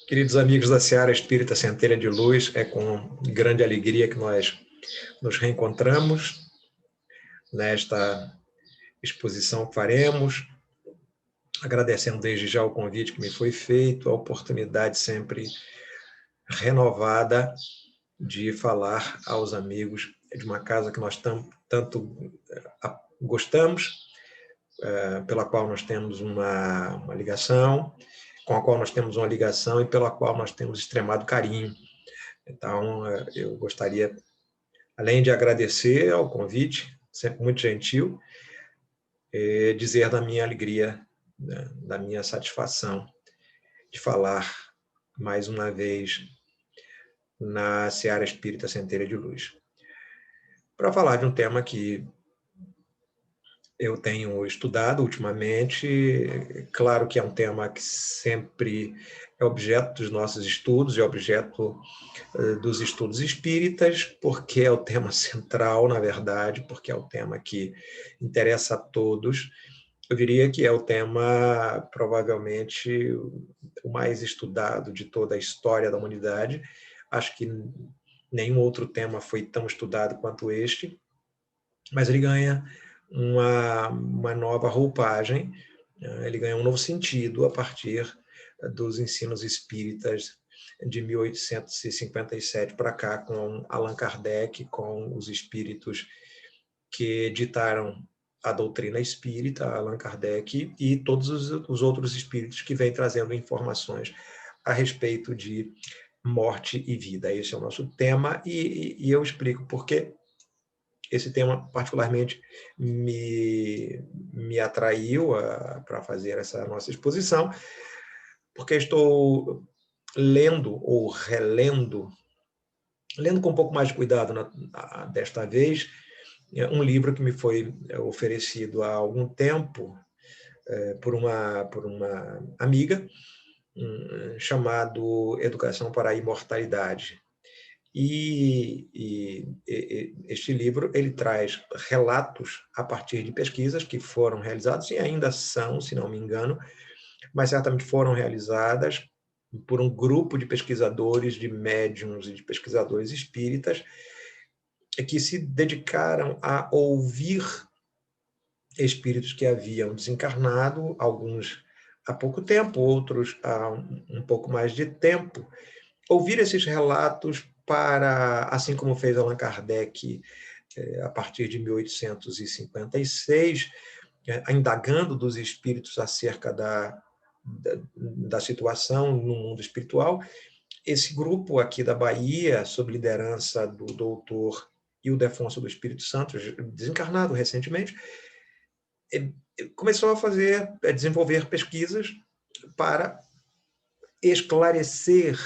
Queridos amigos da Seara Espírita Centelha de Luz, é com grande alegria que nós nos reencontramos nesta exposição que faremos, agradecendo desde já o convite que me foi feito, a oportunidade sempre renovada de falar aos amigos de uma casa que nós tanto gostamos, pela qual nós temos uma ligação, com a qual nós temos uma ligação e pela qual nós temos extremado carinho. Então, eu gostaria, além de agradecer ao convite, sempre muito gentil, dizer da minha alegria, da minha satisfação de falar mais uma vez na Seara Espírita Centelha de Luz. Para falar de um tema que eu tenho estudado ultimamente, claro que é um tema que sempre é objeto dos nossos estudos, é objeto dos estudos espíritas, porque é o tema central, na verdade, porque é o tema que interessa a todos. Eu diria que é o tema, provavelmente, o mais estudado de toda a história da humanidade. Acho que nenhum outro tema foi tão estudado quanto este, mas ele ganha uma nova roupagem, ele ganha um novo sentido a partir dos ensinos espíritas de 1857 para cá, com Allan Kardec, com os espíritos que ditaram a doutrina espírita, Allan Kardec, e todos os outros espíritos que vêm trazendo informações a respeito de morte e vida. Esse é o nosso tema, e eu explico por que esse tema particularmente me atraiu para fazer essa nossa exposição, porque estou lendo ou relendo, lendo com um pouco mais de cuidado desta vez, um livro que me foi oferecido há algum tempo por uma amiga, chamado Educação para a Imortalidade. E este livro ele traz relatos a partir de pesquisas que foram realizadas, e ainda são, se não me engano, mas certamente foram realizadas por um grupo de pesquisadores, de médiuns e de pesquisadores espíritas, que se dedicaram a ouvir espíritos que haviam desencarnado, alguns há pouco tempo, outros há um pouco mais de tempo, ouvir esses relatos para, assim como fez Allan Kardec a partir de 1856, indagando dos espíritos acerca da situação no mundo espiritual. Esse grupo aqui da Bahia, sob liderança do doutor Ildefonso do Espírito Santo, desencarnado recentemente, começou a desenvolver pesquisas para esclarecer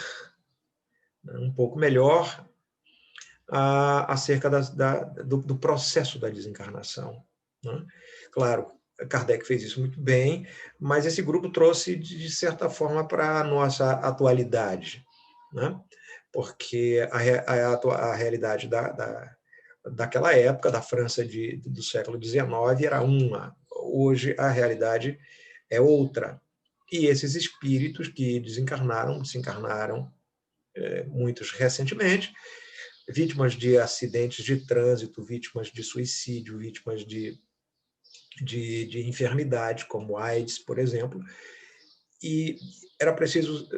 um pouco melhor acerca do processo da desencarnação. Né? Claro, Kardec fez isso muito bem, mas esse grupo trouxe, de certa forma, para a nossa atualidade, né? Porque a realidade daquela época, da França do século XIX, era uma. Hoje, a realidade é outra. E esses espíritos que desencarnaram, muitos recentemente, vítimas de acidentes de trânsito, vítimas de suicídio, vítimas de enfermidade, como AIDS, por exemplo, e era preciso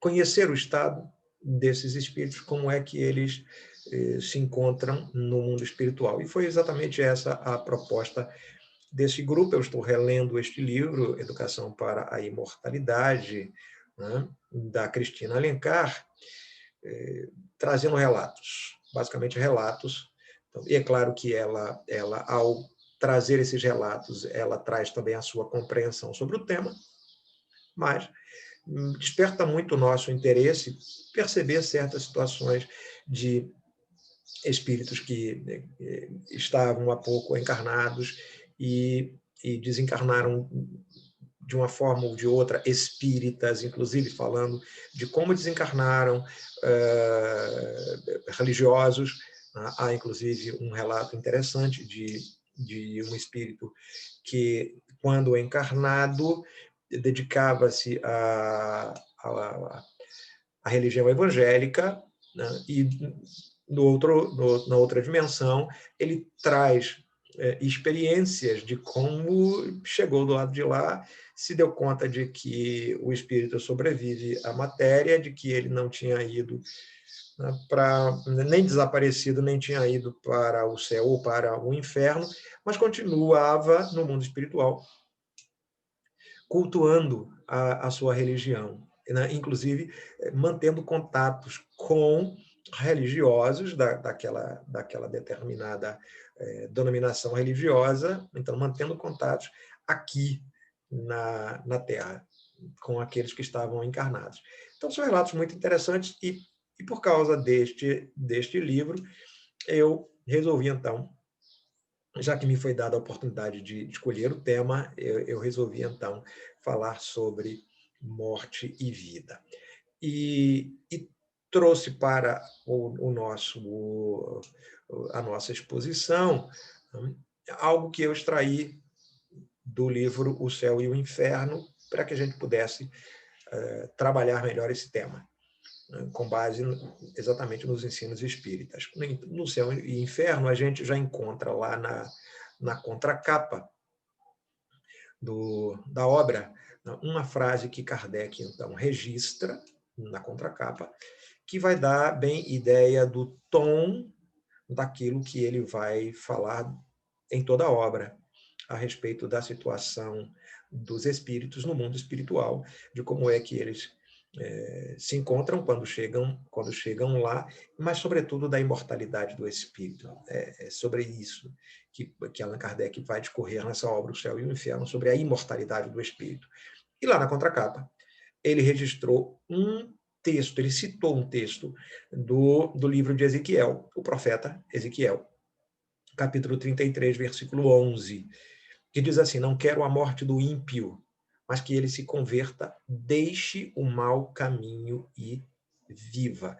conhecer o estado desses espíritos, como é que eles se encontram no mundo espiritual. E foi exatamente essa a proposta desse grupo. Eu estou relendo este livro, Educação para a Imortalidade, né, da Cristina Alencar, trazendo relatos, basicamente relatos. E é claro que ela, ao trazer esses relatos, ela traz também a sua compreensão sobre o tema, mas desperta muito o nosso interesse perceber certas situações de espíritos que estavam há pouco encarnados e desencarnaram de uma forma ou de outra, espíritas, inclusive falando de como desencarnaram, religiosos. Há, inclusive, um relato interessante de um espírito que, quando encarnado, dedicava-se a religião evangélica, né? E na outra dimensão, ele traz experiências de como chegou do lado de lá, se deu conta de que o espírito sobrevive à matéria, de que ele não tinha ido, né, nem desaparecido, nem tinha ido para o céu ou para o inferno, mas continuava no mundo espiritual, cultuando a sua religião, né? Inclusive mantendo contatos com religiosos daquela determinada denominação religiosa, então mantendo contatos aqui na Terra, com aqueles que estavam encarnados. Então são relatos muito interessantes e por causa deste livro, eu resolvi então, já que me foi dada a oportunidade de escolher o tema, eu resolvi então falar sobre morte e vida. E trouxe para a nossa exposição algo que eu extraí do livro O Céu e o Inferno, para que a gente pudesse trabalhar melhor esse tema, com base exatamente nos ensinos espíritas. No Céu e Inferno, a gente já encontra lá na contracapa da obra uma frase que Kardec, então, registra na contracapa, que vai dar bem ideia do tom daquilo que ele vai falar em toda a obra, a respeito da situação dos espíritos no mundo espiritual, de como é que eles se encontram quando chegam lá, mas, sobretudo, da imortalidade do espírito. É sobre isso que Allan Kardec vai discorrer nessa obra, O Céu e o Inferno, sobre a imortalidade do espírito. E lá na contracapa, ele registrou um texto, ele citou um texto do livro de Ezequiel, o profeta Ezequiel, capítulo 33, versículo 11, que diz assim: não quero a morte do ímpio, mas que ele se converta, deixe o mau caminho e viva.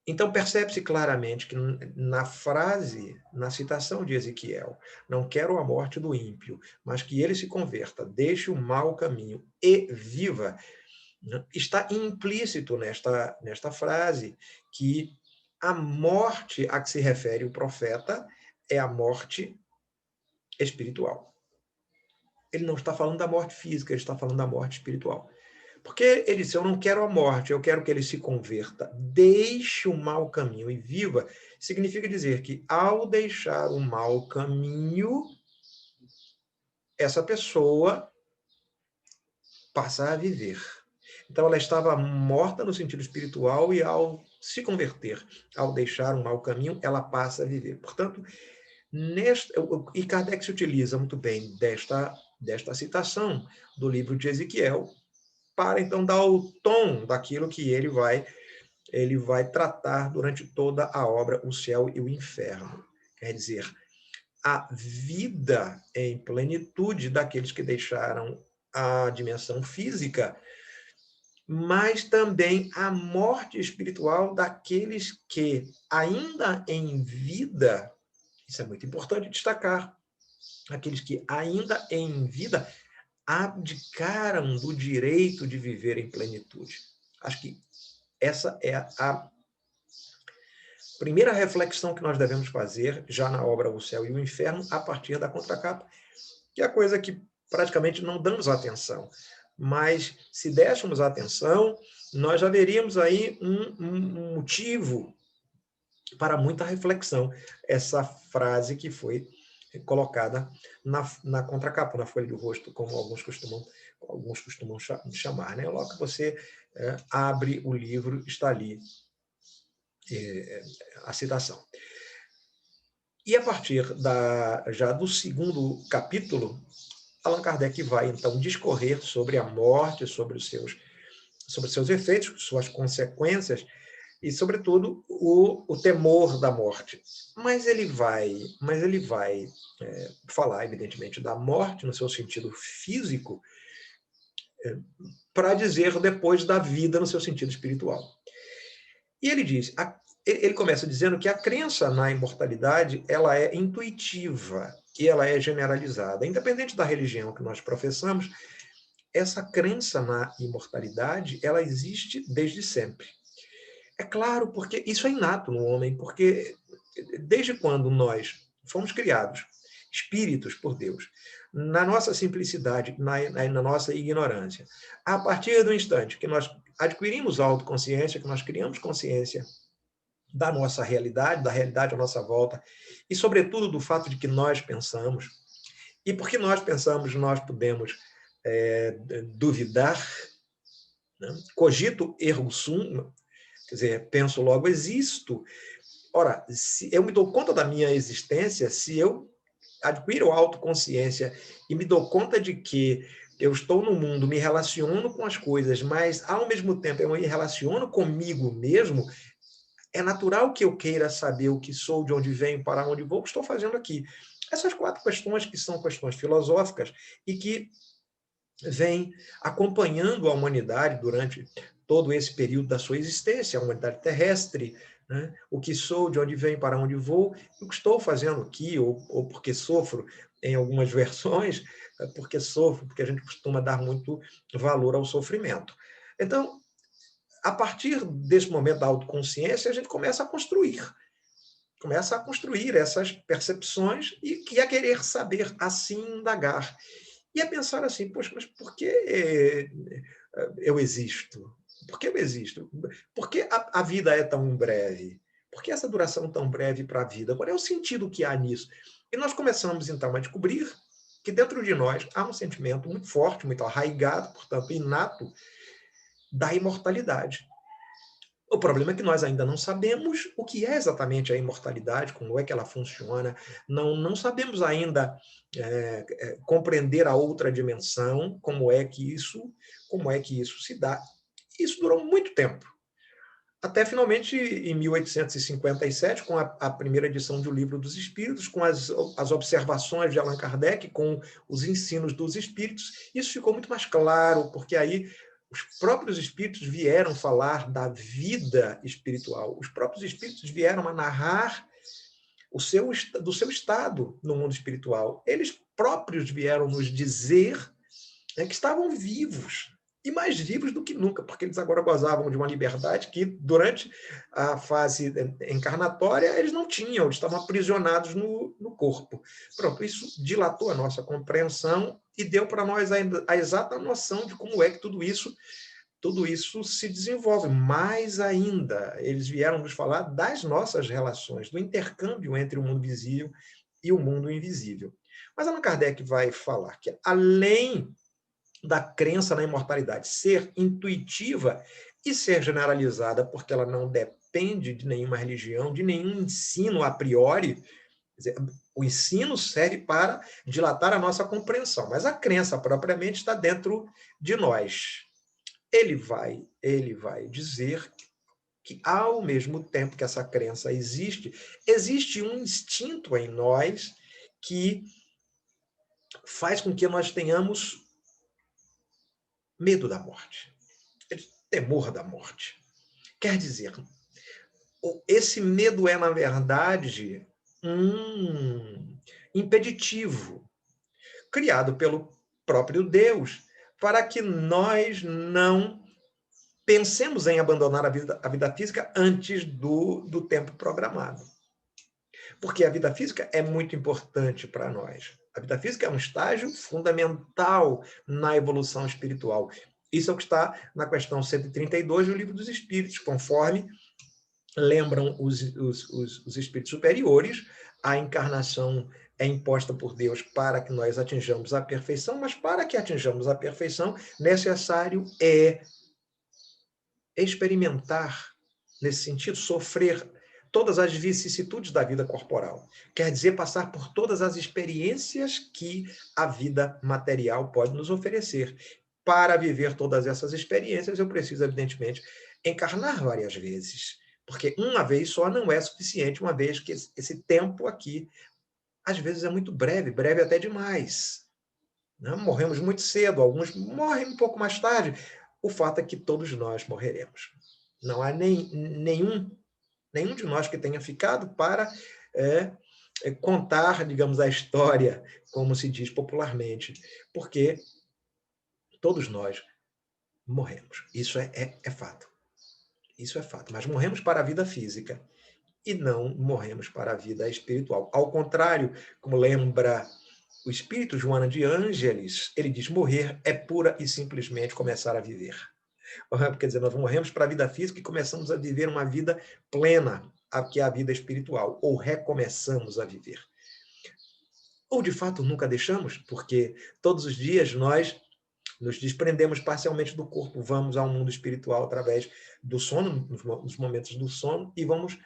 Então, percebe-se claramente que na frase, na citação de Ezequiel, não quero a morte do ímpio, mas que ele se converta, deixe o mau caminho e viva, está implícito nesta frase que a morte a que se refere o profeta é a morte espiritual. Ele não está falando da morte física, ele está falando da morte espiritual. Porque ele disse: eu não quero a morte, eu quero que ele se converta, deixe o mau caminho e viva. Significa dizer que, ao deixar o mau caminho, essa pessoa passa a viver. Então, ela estava morta no sentido espiritual e, ao se converter, ao deixar um mau caminho, ela passa a viver. Portanto, e Kardec se utiliza muito bem desta citação do livro de Ezequiel para, então, dar o tom daquilo que ele vai tratar durante toda a obra O Céu e o Inferno. Quer dizer, a vida em plenitude daqueles que deixaram a dimensão física, mas também a morte espiritual daqueles que, ainda em vida, isso é muito importante destacar, aqueles que, ainda em vida, abdicaram do direito de viver em plenitude. Acho que essa é a primeira reflexão que nós devemos fazer já na obra O Céu e o Inferno, a partir da contracapa, que é a coisa que praticamente não damos atenção. Mas, se dessemos atenção, nós já veríamos aí um motivo para muita reflexão, essa frase que foi colocada na contracapa, na folha do rosto, como alguns costumam chamar, né? Logo que você abre o livro, está ali a citação. E a partir já do segundo capítulo, Allan Kardec vai, então, discorrer sobre a morte, sobre os seus efeitos, suas consequências, e, sobretudo, o temor da morte. Mas ele vai falar, evidentemente, da morte no seu sentido físico, para dizer depois da vida no seu sentido espiritual. E ele começa dizendo que a crença na imortalidade, ela é intuitiva e ela é generalizada. Independente da religião que nós professamos, essa crença na imortalidade, ela existe desde sempre. É claro, porque isso é inato no homem, porque desde quando nós fomos criados, espíritos por Deus, na nossa simplicidade, na nossa ignorância, a partir do instante que nós adquirimos autoconsciência, que nós criamos consciência da nossa realidade, da realidade à nossa volta, e, sobretudo, do fato de que nós pensamos, e porque nós pensamos, nós podemos duvidar, né? Cogito ergo sum, quer dizer, penso logo existo. Ora, se eu me dou conta da minha existência, se eu adquiro autoconsciência e me dou conta de que eu estou no mundo, me relaciono com as coisas, mas, ao mesmo tempo, eu me relaciono comigo mesmo, é natural que eu queira saber o que sou, de onde venho, para onde vou, o que estou fazendo aqui. Essas 4 questões, que são questões filosóficas e que vêm acompanhando a humanidade durante todo esse período da sua existência, a humanidade terrestre, né? O que sou, de onde venho, para onde vou, o que estou fazendo aqui, ou porque sofro, em algumas versões, porque sofro, porque a gente costuma dar muito valor ao sofrimento. Então, a partir desse momento da autoconsciência, a gente começa a construir essas percepções e a querer saber, assim, indagar. E a pensar assim, poxa, mas por que eu existo? Por que eu existo? Por que a vida é tão breve? Por que essa duração tão breve para a vida? Qual é o sentido que há nisso? E nós começamos, então, a descobrir que dentro de nós há um sentimento muito forte, muito arraigado, portanto, inato, da imortalidade. O problema é que nós ainda não sabemos o que é exatamente a imortalidade, como é que ela funciona, não sabemos ainda compreender a outra dimensão, como é que isso se dá. Isso durou muito tempo. Até, finalmente, em 1857, com a primeira edição de O Livro dos Espíritos, com as observações de Allan Kardec, com os ensinos dos espíritos, isso ficou muito mais claro, porque aí os próprios espíritos vieram falar da vida espiritual, os próprios espíritos vieram a narrar do seu estado no mundo espiritual. Eles próprios vieram nos dizer, né, que estavam vivos, e mais vivos do que nunca, porque eles agora gozavam de uma liberdade que, durante a fase encarnatória, eles não tinham, eles estavam aprisionados no corpo. Pronto, isso dilatou a nossa compreensão e deu para nós a exata noção de como é que tudo isso se desenvolve. Mais ainda, eles vieram nos falar das nossas relações, do intercâmbio entre o mundo visível e o mundo invisível. Mas Allan Kardec vai falar que, além da crença na imortalidade ser intuitiva e ser generalizada, porque ela não depende de nenhuma religião, de nenhum ensino a priori. Quer dizer, o ensino serve para dilatar a nossa compreensão, mas a crença propriamente está dentro de nós. Ele vai dizer que, ao mesmo tempo que essa crença existe um instinto em nós que faz com que nós tenhamos medo da morte, temor da morte. Quer dizer, esse medo é, na verdade, um impeditivo criado pelo próprio Deus para que nós não pensemos em abandonar a vida física antes do tempo programado. Porque a vida física é muito importante para nós. A vida física é um estágio fundamental na evolução espiritual. Isso é o que está na questão 132 do Livro dos Espíritos, conforme lembram os espíritos superiores. A encarnação é imposta por Deus para que nós atinjamos a perfeição, mas para que atinjamos a perfeição, necessário é experimentar, nesse sentido, sofrer todas as vicissitudes da vida corporal. Quer dizer, passar por todas as experiências que a vida material pode nos oferecer. Para viver todas essas experiências, eu preciso, evidentemente, encarnar várias vezes, porque uma vez só não é suficiente, uma vez que esse tempo aqui, às vezes, é muito breve, breve até demais. Não? Morremos muito cedo, alguns morrem um pouco mais tarde. O fato é que todos nós morreremos. Não há nenhum de nós que tenha ficado para contar, digamos, a história, como se diz popularmente, porque todos nós morremos. Isso é fato. Isso é fato. Mas morremos para a vida física e não morremos para a vida espiritual. Ao contrário, como lembra o espírito Joana de Ângeles, ele diz: morrer é pura e simplesmente começar a viver. Quer dizer, nós morremos para a vida física e começamos a viver uma vida plena, que é a vida espiritual, ou recomeçamos a viver. Ou, de fato, nunca deixamos, porque todos os dias nós nos desprendemos parcialmente do corpo, vamos ao mundo espiritual através do sono, nos momentos do sono, e vamos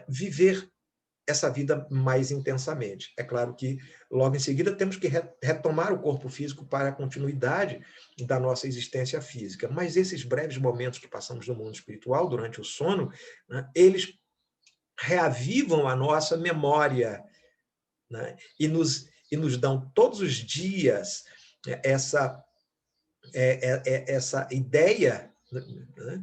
viver essa vida mais intensamente. É claro que, logo em seguida, temos que retomar o corpo físico para a continuidade da nossa existência física. Mas esses breves momentos que passamos no mundo espiritual, durante o sono, né, eles reavivam a nossa memória, né, e nos dão todos os dias essa ideia, né,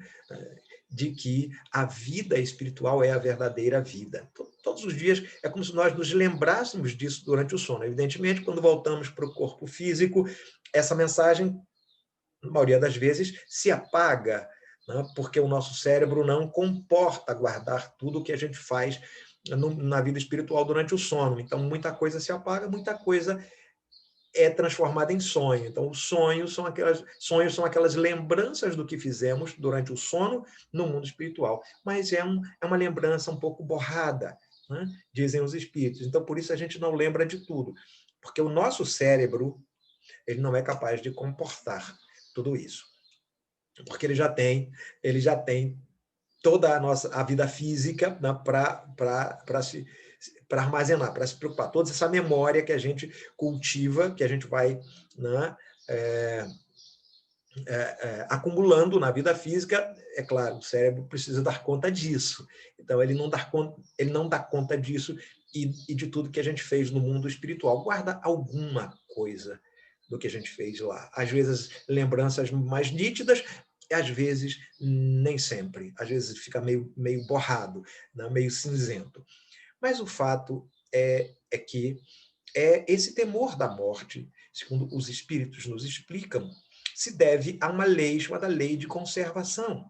de que a vida espiritual é a verdadeira vida. Todos os dias é como se nós nos lembrássemos disso durante o sono. Evidentemente, quando voltamos para o corpo físico, essa mensagem, na maioria das vezes, se apaga, né, porque o nosso cérebro não comporta guardar tudo o que a gente faz na vida espiritual durante o sono. Então, muita coisa se apaga, muita coisa é transformada em sonho. Então, os sonhos são aquelas lembranças do que fizemos durante o sono no mundo espiritual. Mas é uma lembrança um pouco borrada, né? Dizem os espíritos. Então, por isso a gente não lembra de tudo. Porque o nosso cérebro, ele não é capaz de comportar tudo isso. Porque ele já tem toda a vida física, né, para armazenar, para se preocupar. Toda essa memória que a gente cultiva, que a gente vai, né, acumulando na vida física. É claro, o cérebro precisa dar conta disso. Então, ele não dá conta disso e de tudo que a gente fez no mundo espiritual. Guarda alguma coisa do que a gente fez lá. Às vezes, lembranças mais nítidas, às vezes, nem sempre. Às vezes fica meio borrado, né? Meio cinzento. Mas o fato é que esse temor da morte, segundo os espíritos nos explicam, se deve a uma lei chamada lei de conservação.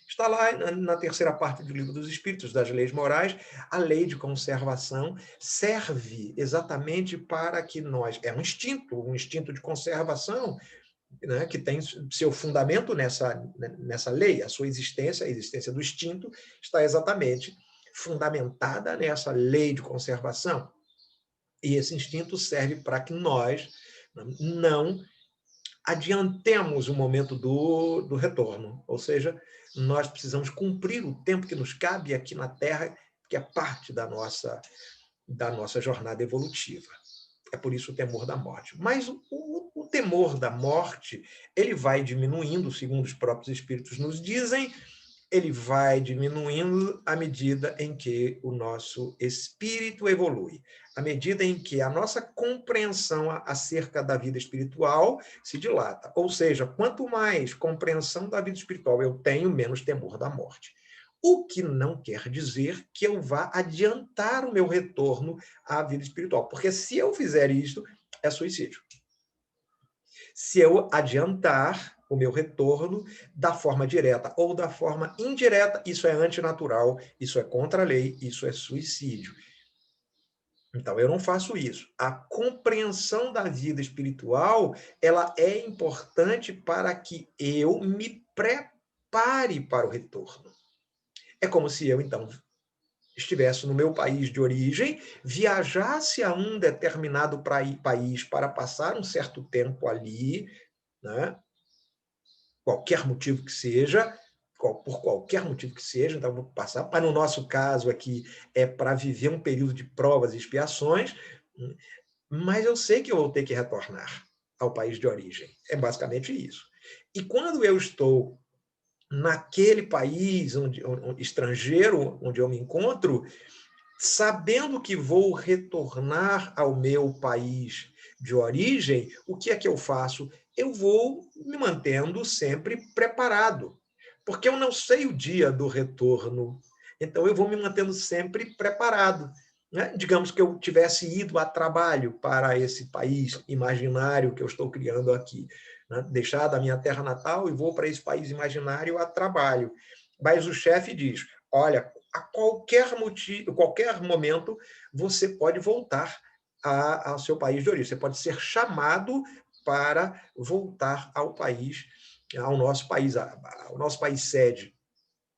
Está lá na terceira parte do Livro dos Espíritos, das leis morais. A lei de conservação serve exatamente para que nós... É um instinto de conservação, né, que tem seu fundamento nessa lei. A sua existência, a existência do instinto, está exatamente fundamentada nessa lei de conservação. E esse instinto serve para que nós não adiantemos o momento do retorno. Ou seja, nós precisamos cumprir o tempo que nos cabe aqui na Terra, que é parte da nossa jornada evolutiva. É por isso o temor da morte. Mas o temor da morte, ele vai diminuindo, segundo os próprios espíritos nos dizem, ele vai diminuindo à medida em que o nosso espírito evolui, à medida em que a nossa compreensão acerca da vida espiritual se dilata. Ou seja, quanto mais compreensão da vida espiritual eu tenho, menos temor da morte. O que não quer dizer que eu vá adiantar o meu retorno à vida espiritual, porque se eu fizer isso, é suicídio. Se eu adiantar o meu retorno da forma direta ou da forma indireta, isso é antinatural, isso é contra a lei, isso é suicídio. Então, eu não faço isso. A compreensão da vida espiritual, ela é importante para que eu me prepare para o retorno. É como se eu, então, estivesse no meu país de origem, viajasse a um determinado país para passar um certo tempo ali, né? Qualquer motivo que seja, por qualquer motivo que seja, então vou passar, mas no nosso caso aqui é para viver um período de provas e expiações, mas eu sei que eu vou ter que retornar ao país de origem. É basicamente isso. E quando eu estou naquele país estrangeiro onde eu me encontro, sabendo que vou retornar ao meu país de origem, o que é que eu faço? Eu vou me mantendo sempre preparado, porque eu não sei o dia do retorno, então eu vou me mantendo sempre preparado. Né? Digamos que eu tivesse ido a trabalho para esse país imaginário que eu estou criando aqui. né? Deixar da minha terra natal e vou para esse país imaginário a trabalho. Mas o chefe diz, olha, a qualquer motivo, qualquer momento, você pode voltar ao seu país de origem. Você pode ser chamado para voltar ao país, ao nosso país sede.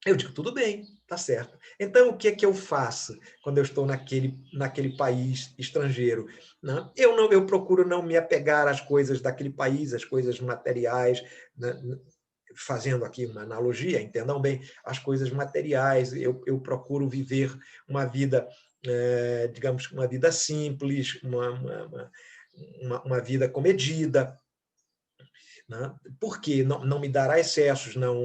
Eu digo, tudo bem, tá certo. Então, o que é que eu faço quando eu estou naquele país estrangeiro? Né? Eu procuro não me apegar às coisas daquele país, às coisas materiais, né? Fazendo aqui uma analogia, entendam bem, as coisas materiais, eu procuro viver uma vida, digamos, uma vida simples, uma vida comedida, né? Porque não me dará excessos, não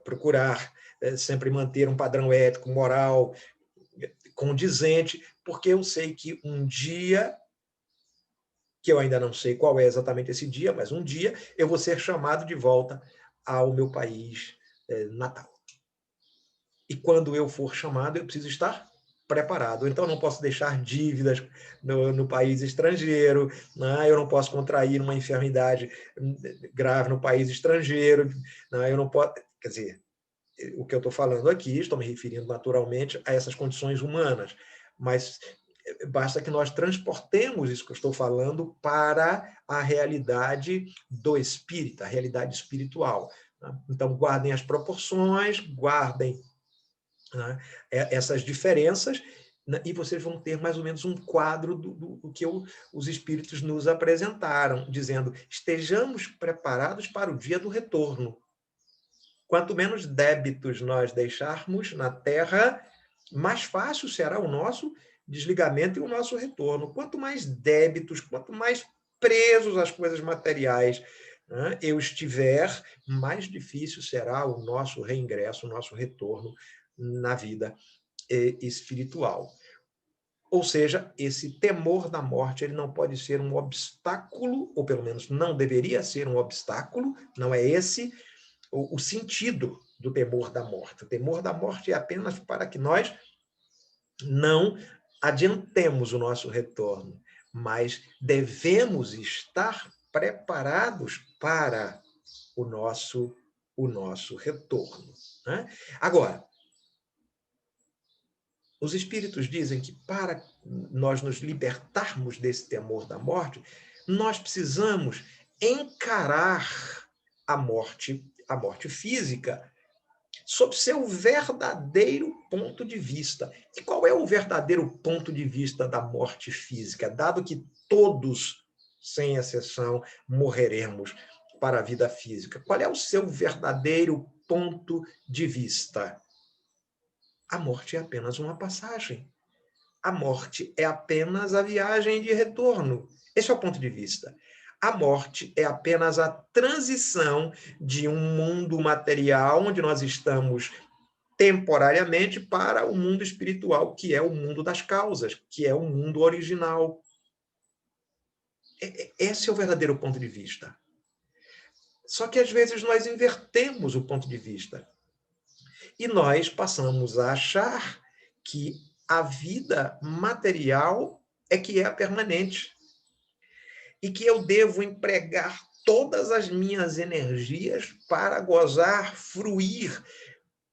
procurar sempre manter um padrão ético, moral, condizente, porque eu sei que um dia, que eu ainda não sei qual é exatamente esse dia, mas um dia eu vou ser chamado de volta ao meu país natal. E quando eu for chamado, eu preciso estar preparado. Então, eu não posso deixar dívidas no país estrangeiro, né? Eu não posso contrair uma enfermidade grave no país estrangeiro, né? Eu não posso... Quer dizer, o que eu estou falando aqui, estou me referindo naturalmente a essas condições humanas, mas basta que nós transportemos isso que eu estou falando para a realidade do espírito, a realidade espiritual. Então, guardem as proporções, guardem, né, essas diferenças, né, e vocês vão ter mais ou menos um quadro do que os espíritos nos apresentaram, dizendo, estejamos preparados para o dia do retorno. Quanto menos débitos nós deixarmos na Terra, mais fácil será o nosso desligamento e o nosso retorno. Quanto mais débitos, quanto mais presos às coisas materiais, né, eu estiver, mais difícil será o nosso reingresso, o nosso retorno na vida espiritual. Ou seja, esse temor da morte ele não pode ser um obstáculo, ou pelo menos não deveria ser um obstáculo, não é esse o sentido do temor da morte. O temor da morte é apenas para que nós não adiantemos o nosso retorno, mas devemos estar preparados para o nosso retorno, né? Agora, os espíritos dizem que para nós nos libertarmos desse temor da morte, nós precisamos encarar a morte física, sob seu verdadeiro ponto de vista. E qual é o verdadeiro ponto de vista da morte física? Dado que todos, sem exceção, morreremos para a vida física. Qual é o seu verdadeiro ponto de vista? A morte é apenas uma passagem. A morte é apenas a viagem de retorno. Esse é o ponto de vista. A morte é apenas a transição de um mundo material, onde nós estamos temporariamente, para o mundo espiritual, que é o mundo das causas, que é o mundo original. Esse é o verdadeiro ponto de vista. Só que, às vezes, nós invertemos o ponto de vista. E nós passamos a achar que a vida material é que é a permanente. E que eu devo empregar todas as minhas energias para gozar, fruir,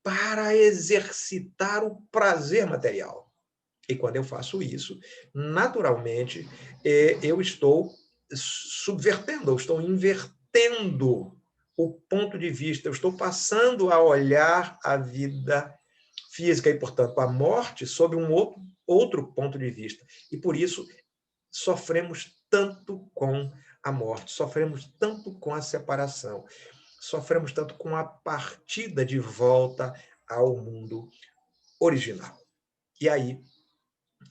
para exercitar o prazer material. E quando eu faço isso, naturalmente, eu estou subvertendo, eu estou invertendo o ponto de vista, eu estou passando a olhar a vida física e, portanto, a morte sob um outro ponto de vista. E, por isso, sofremos tanto com a morte, sofremos tanto com a separação, sofremos tanto com a partida de volta ao mundo original. E aí,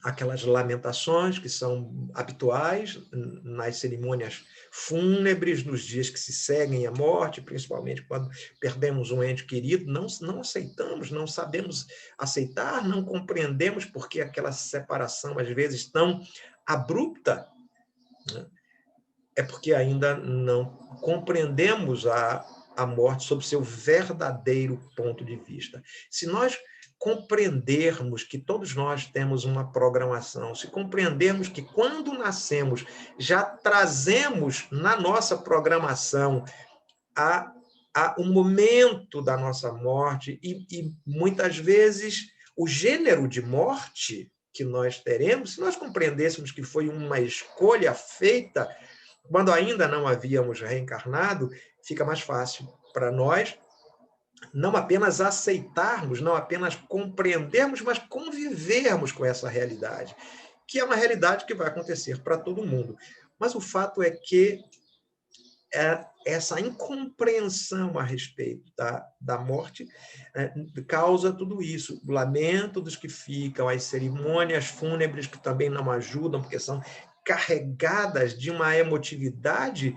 aquelas lamentações que são habituais nas cerimônias fúnebres, nos dias que se seguem à morte, principalmente quando perdemos um ente querido, não aceitamos, não sabemos aceitar, não compreendemos porque aquela separação, às vezes, tão abrupta, né? É porque ainda não compreendemos a morte sob seu verdadeiro ponto de vista. Se nós compreendermos que todos nós temos uma programação, se compreendermos que quando nascemos já trazemos na nossa programação o momento da nossa morte e muitas vezes o gênero de morte que nós teremos, se nós compreendêssemos que foi uma escolha feita quando ainda não havíamos reencarnado, fica mais fácil para nós não apenas aceitarmos, não apenas compreendermos, mas convivermos com essa realidade, que é uma realidade que vai acontecer para todo mundo. Mas o fato é que essa incompreensão a respeito da morte causa tudo isso. O lamento dos que ficam, as cerimônias fúnebres que também não ajudam, porque são carregadas de uma emotividade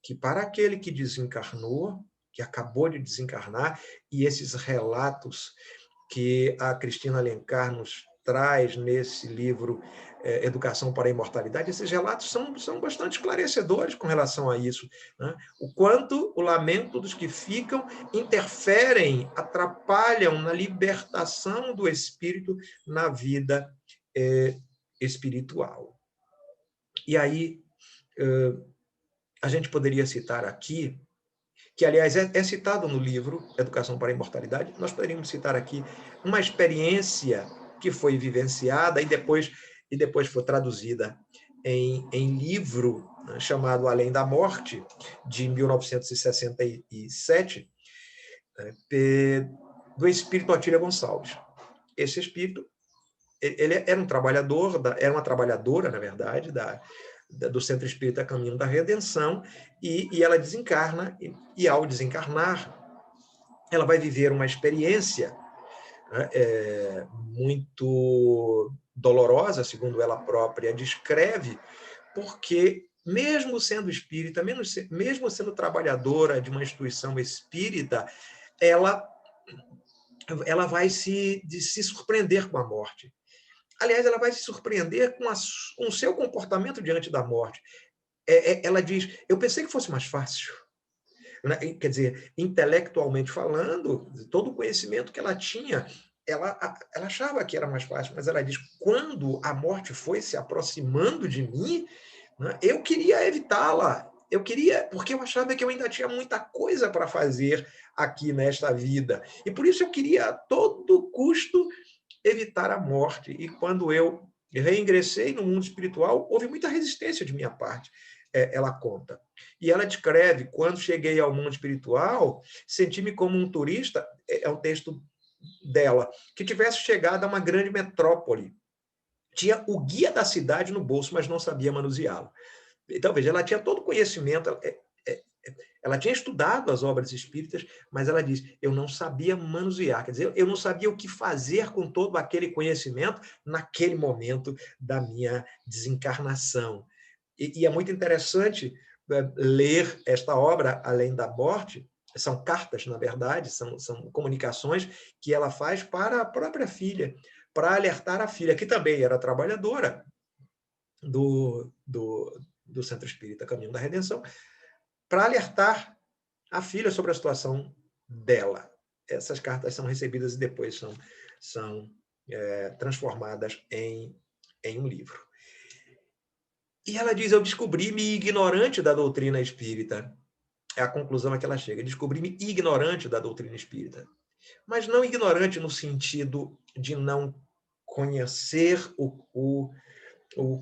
que, para aquele que desencarnou, que acabou de desencarnar, e esses relatos que a Cristina Alencar nos traz nesse livro Educação para a Imortalidade, esses relatos são bastante esclarecedores com relação a isso, né? O quanto o lamento dos que ficam interferem, atrapalham na libertação do espírito na vida espiritual. E aí, a gente poderia citar aqui, que, aliás, é citado no livro Educação para a Imortalidade, nós poderíamos citar aqui uma experiência que foi vivenciada e depois foi traduzida em livro, né, chamado Além da Morte, de 1967, do espírito Otília Gonçalves. Esse espírito, ele era um trabalhador, era uma trabalhadora, na verdade, do Centro Espírita Caminho da Redenção, e ela desencarna, e ao desencarnar, ela vai viver uma experiência muito dolorosa, segundo ela própria descreve, porque, mesmo sendo espírita, mesmo sendo trabalhadora de uma instituição espírita, ela vai se surpreender com a morte. Aliás, ela vai se surpreender com o seu comportamento diante da morte. Ela diz, eu pensei que fosse mais fácil. Quer dizer, intelectualmente falando, todo o conhecimento que ela tinha, ela achava que era mais fácil, mas ela diz, quando a morte foi se aproximando de mim, né, eu queria evitá-la. Porque eu achava que eu ainda tinha muita coisa para fazer aqui nesta vida. E por isso eu queria, a todo custo, evitar a morte. E quando eu reingressei no mundo espiritual, houve muita resistência de minha parte, ela conta. E ela descreve, quando cheguei ao mundo espiritual, senti-me como um turista, é um texto dela, que tivesse chegado a uma grande metrópole. Tinha o guia da cidade no bolso, mas não sabia manuseá-lo. Então, veja, ela tinha todo o conhecimento, ela tinha estudado as obras espíritas, mas ela diz, eu não sabia manusear, quer dizer, eu não sabia o que fazer com todo aquele conhecimento naquele momento da minha desencarnação. E é muito interessante ler esta obra, Além da Morte, são cartas, na verdade, são comunicações que ela faz para a própria filha, para alertar a filha, que também era trabalhadora do Centro Espírita Caminho da Redenção, para alertar a filha sobre a situação dela. Essas cartas são recebidas e depois são transformadas em um livro. E ela diz, eu descobri-me ignorante da doutrina espírita. É a conclusão a que ela chega. Descobri-me ignorante da doutrina espírita. Mas não ignorante no sentido de não conhecer o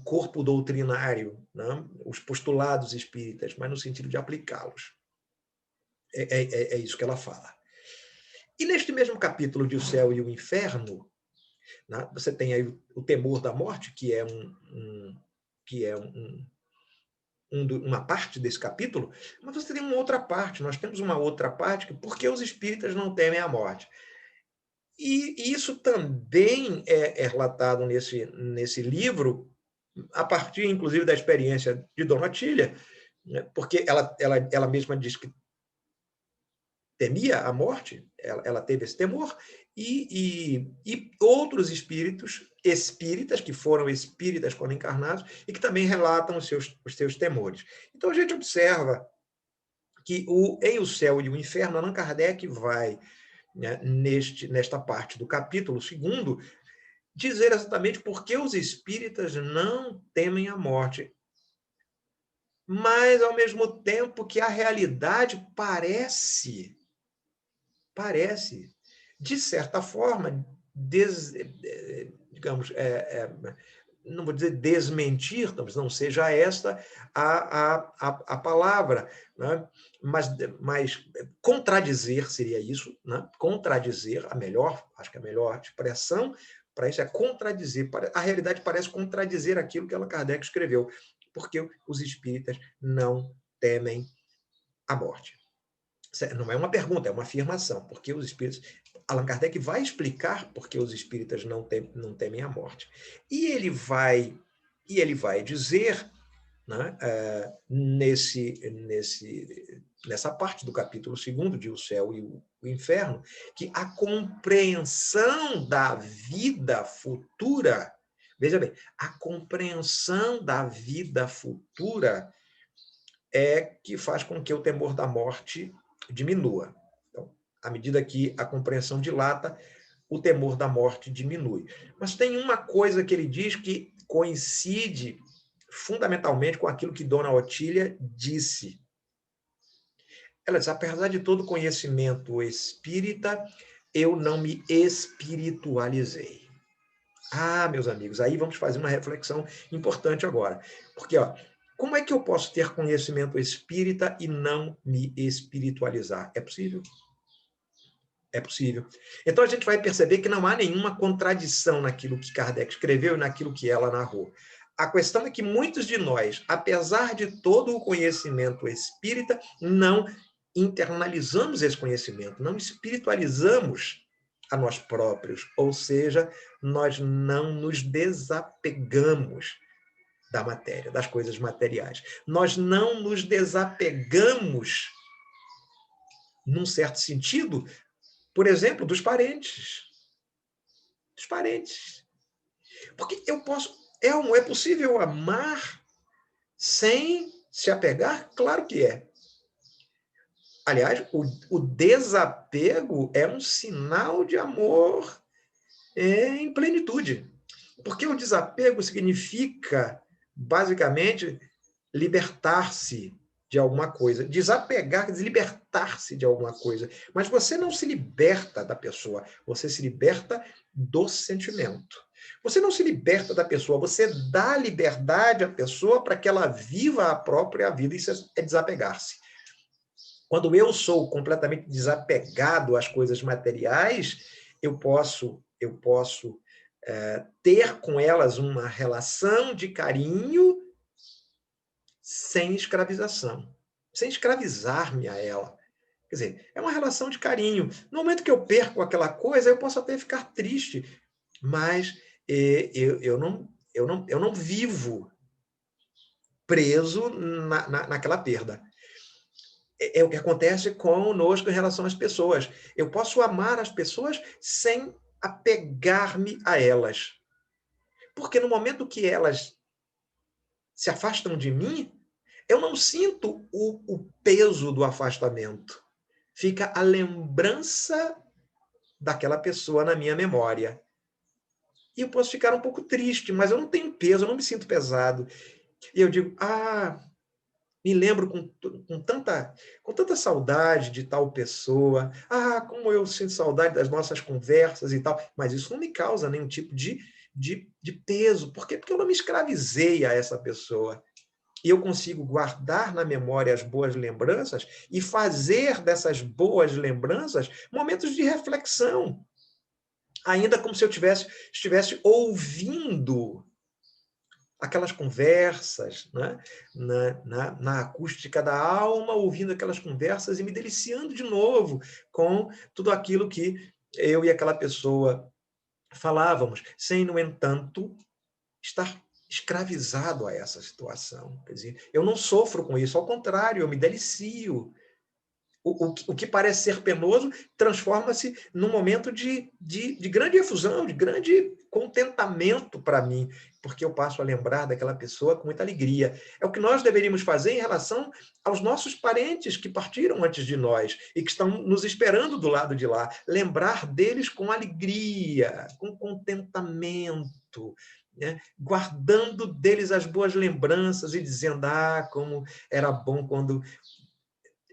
corpo doutrinário, né? Os postulados espíritas, mas no sentido de aplicá-los. É isso que ela fala. E neste mesmo capítulo de O Céu e o Inferno, né, você tem aí o temor da morte, que é uma parte desse capítulo, mas você tem uma outra parte, nós temos uma outra parte, porque os espíritas não temem a morte. E isso também é relatado nesse livro, a partir, inclusive, da experiência de Dona Otília, né, porque ela mesma diz que temia a morte, ela teve esse temor, e outros espíritas, que foram espíritas quando encarnados, e que também relatam os seus temores. Então, a gente observa que em O Céu e o Inferno, Allan Kardec vai né, nesta parte do capítulo 2º, dizer exatamente por que os espíritas não temem a morte. Mas, ao mesmo tempo que a realidade parece, de certa forma, digamos, não vou dizer desmentir, talvez não seja esta a palavra, né? mas contradizer seria isso, né? Contradizer, acho que a melhor expressão para isso é contradizer. A realidade parece contradizer aquilo que Allan Kardec escreveu, porque os espíritas não temem a morte. Não é uma pergunta, é uma afirmação, porque os espíritos... Allan Kardec vai explicar por que os espíritas não temem a morte. E ele vai dizer, né, nessa parte do capítulo 2º, de O Céu e o Inferno, que a compreensão da vida futura, veja bem, a compreensão da vida futura é que faz com que o temor da morte diminua. Então, à medida que a compreensão dilata, o temor da morte diminui. Mas tem uma coisa que ele diz que coincide fundamentalmente com aquilo que Dona Otília disse. Ela diz, apesar de todo conhecimento espírita, eu não me espiritualizei. Ah, meus amigos, aí vamos fazer uma reflexão importante agora. Porque, como é que eu posso ter conhecimento espírita e não me espiritualizar? É possível? É possível. Então, a gente vai perceber que não há nenhuma contradição naquilo que Kardec escreveu e naquilo que ela narrou. A questão é que muitos de nós, apesar de todo o conhecimento espírita, não internalizamos esse conhecimento, não espiritualizamos a nós próprios, ou seja, nós não nos desapegamos da matéria, das coisas materiais. Nós não nos desapegamos, num certo sentido, por exemplo, dos parentes. Dos parentes. Porque é possível amar sem se apegar? Claro que é. Aliás, o desapego é um sinal de amor em plenitude. Porque o desapego significa, basicamente, libertar-se de alguma coisa. Desapegar, libertar-se de alguma coisa. Mas você não se liberta da pessoa, você se liberta do sentimento. Você não se liberta da pessoa, você dá liberdade à pessoa para que ela viva a própria vida. Isso é desapegar-se. Quando eu sou completamente desapegado às coisas materiais, eu posso ter com elas uma relação de carinho sem escravização, sem escravizar-me a ela. Quer dizer, é uma relação de carinho. No momento que eu perco aquela coisa, eu posso até ficar triste, mas eu não vivo preso naquela perda. É o que acontece conosco em relação às pessoas. Eu posso amar as pessoas sem apegar-me a elas. Porque no momento que elas se afastam de mim, eu não sinto o peso do afastamento. Fica a lembrança daquela pessoa na minha memória. E eu posso ficar um pouco triste, mas eu não tenho peso, eu não me sinto pesado. E eu digo, me lembro com tanta saudade de tal pessoa. Como eu sinto saudade das nossas conversas e tal. Mas isso não me causa nenhum tipo de peso. Por quê? Porque eu não me escravizei a essa pessoa. E eu consigo guardar na memória as boas lembranças e fazer dessas boas lembranças momentos de reflexão. Ainda como se eu estivesse ouvindo aquelas conversas, né? na acústica da alma, ouvindo aquelas conversas e me deliciando de novo com tudo aquilo que eu e aquela pessoa falávamos, sem, no entanto, estar escravizado a essa situação. Quer dizer, eu não sofro com isso, ao contrário, eu me delicio. O que parece ser penoso transforma-se num momento de grande efusão, de grande contentamento para mim, porque eu passo a lembrar daquela pessoa com muita alegria. É o que nós deveríamos fazer em relação aos nossos parentes que partiram antes de nós e que estão nos esperando do lado de lá. Lembrar deles com alegria, com contentamento, né? Guardando deles as boas lembranças e dizendo: ah, como era bom quando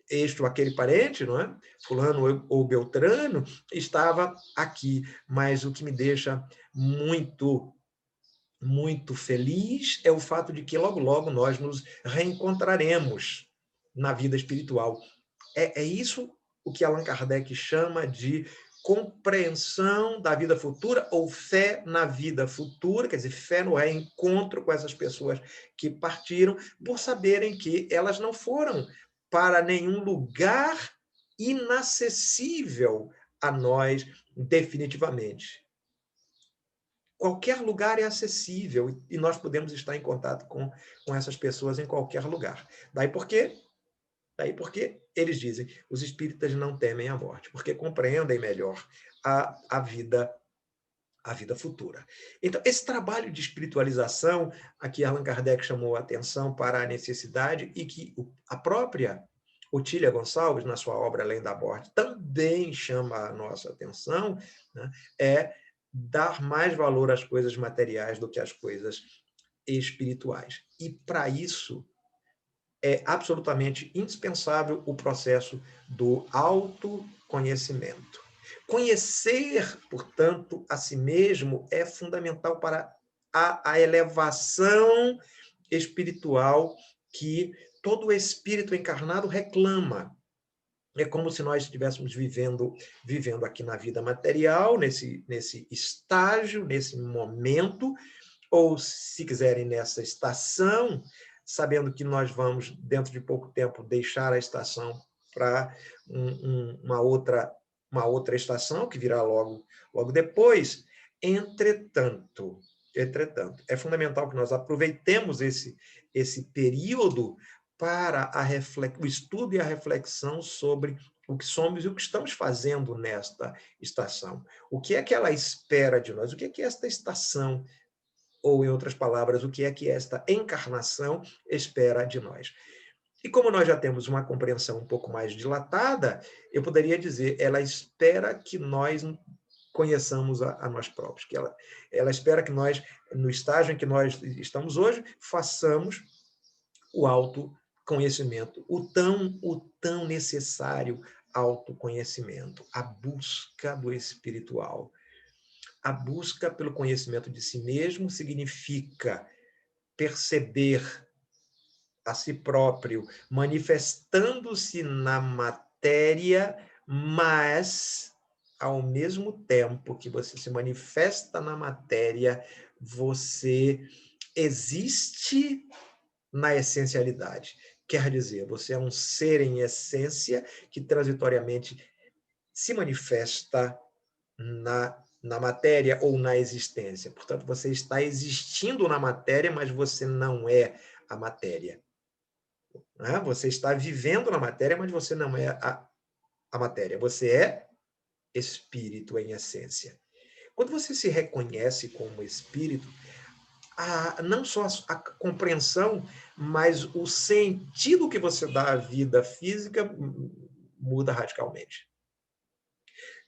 este ou aquele parente, não é? Fulano ou Beltrano, estava aqui. Mas o que me deixa muito, muito feliz é o fato de que logo, logo nós nos reencontraremos na vida espiritual. É isso o que Allan Kardec chama de compreensão da vida futura ou fé na vida futura, quer dizer, fé no reencontro com essas pessoas que partiram, por saberem que elas não foram para nenhum lugar inacessível a nós definitivamente. Qualquer lugar é acessível e nós podemos estar em contato com essas pessoas em qualquer lugar. Daí porque eles dizem, os espíritas não temem a morte, porque compreendem melhor a vida futura. Então, esse trabalho de espiritualização, aqui Allan Kardec chamou a atenção para a necessidade e que a própria Otília Gonçalves, na sua obra Além da Morte, também chama a nossa atenção, né, é dar mais valor às coisas materiais do que às coisas espirituais. E, para isso, é absolutamente indispensável o processo do autoconhecimento. Conhecer, portanto, a si mesmo é fundamental para a elevação espiritual que todo espírito encarnado reclama. É como se nós estivéssemos vivendo aqui na vida material, nesse estágio, nesse momento, ou, se quiserem, nessa estação, sabendo que nós vamos, dentro de pouco tempo, deixar a estação para uma outra estação, que virá logo depois. Entretanto, é fundamental que nós aproveitemos esse período para o estudo e a reflexão sobre o que somos e o que estamos fazendo nesta estação. O que é que ela espera de nós? O que é que esta estação, ou, em outras palavras, o que é que esta encarnação espera de nós? E como nós já temos uma compreensão um pouco mais dilatada, eu poderia dizer, ela espera que nós conheçamos a nós próprios, que ela espera que nós, no estágio em que nós estamos hoje, façamos o autoconhecimento, o tão necessário autoconhecimento, a busca do espiritual. A busca pelo conhecimento de si mesmo significa perceber a si próprio, manifestando-se na matéria, mas, ao mesmo tempo que você se manifesta na matéria, você existe na essencialidade. Quer dizer, você é um ser em essência que transitoriamente se manifesta na matéria ou na existência. Portanto, você está existindo na matéria, mas você não é a matéria. Né? Você está vivendo na matéria, mas você não é a matéria. Você é espírito em essência. Quando você se reconhece como espírito, não só a compreensão, mas o sentido que você dá à vida física muda radicalmente.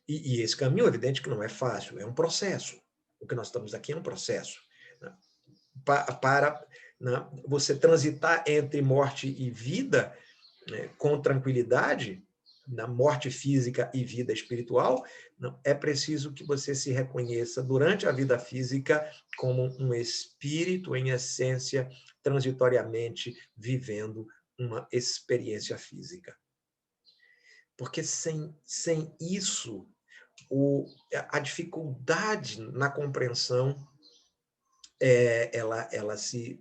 E esse caminho, é evidente que não é fácil, é um processo. O que nós estamos aqui é um processo. Né? Para né, você transitar entre morte e vida, né, com tranquilidade, na morte física e vida espiritual, não, é preciso que você se reconheça durante a vida física como um espírito em essência, transitoriamente vivendo uma experiência física. Porque sem isso, a dificuldade na compreensão ela se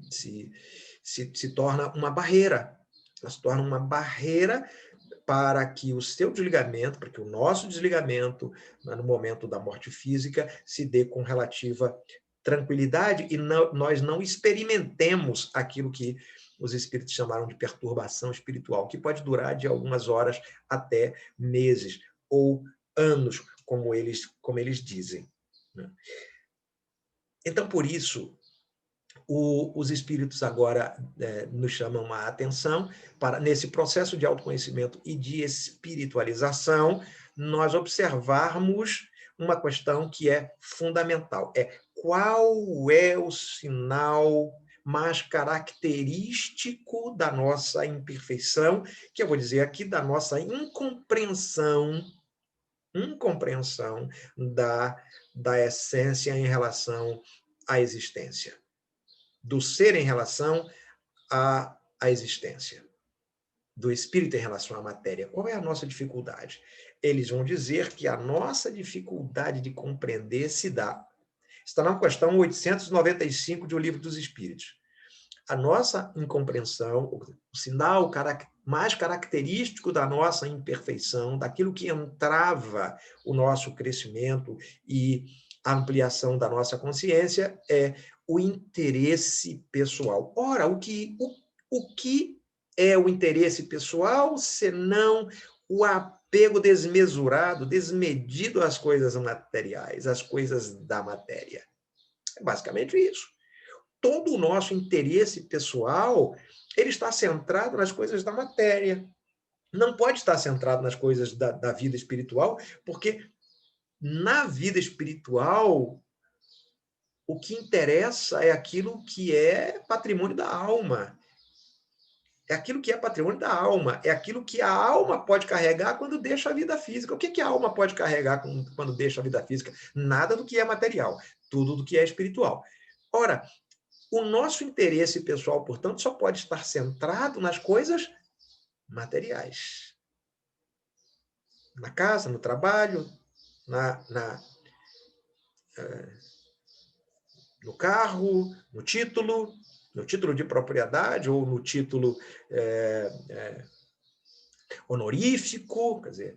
torna uma barreira. Ela se torna uma barreira para que o seu desligamento, para que o nosso desligamento, no momento da morte física, se dê com relativa tranquilidade e nós não experimentemos aquilo que os espíritos chamaram de perturbação espiritual, que pode durar de algumas horas até meses ou anos, como eles dizem, né? Então, por isso, os espíritos agora nos chamam a atenção para, nesse processo de autoconhecimento e de espiritualização, nós observarmos uma questão que é fundamental. Qual é o sinal mais característico da nossa imperfeição, que eu vou dizer aqui, da nossa incompreensão da essência em relação à existência, do ser em relação à existência, do espírito em relação à matéria. Qual é a nossa dificuldade? Eles vão dizer que a nossa dificuldade de compreender está na questão 895 de O Livro dos Espíritos. A nossa incompreensão, o sinal mais característico da nossa imperfeição, daquilo que entrava o nosso crescimento e a ampliação da nossa consciência, é o interesse pessoal. Ora, o que é o interesse pessoal, senão o apego desmesurado, desmedido às coisas materiais, às coisas da matéria? É basicamente isso. Todo o nosso interesse pessoal, ele está centrado nas coisas da matéria. Não pode estar centrado nas coisas da vida espiritual, porque na vida espiritual, o que interessa é aquilo que é patrimônio da alma. É aquilo que é patrimônio da alma. É aquilo que a alma pode carregar quando deixa a vida física. O que a alma pode carregar quando deixa a vida física? Nada do que é material. Tudo do que é espiritual. Ora, o nosso interesse pessoal, portanto, só pode estar centrado nas coisas materiais. Na casa, no trabalho, no carro, no título de propriedade ou no título honorífico, quer dizer,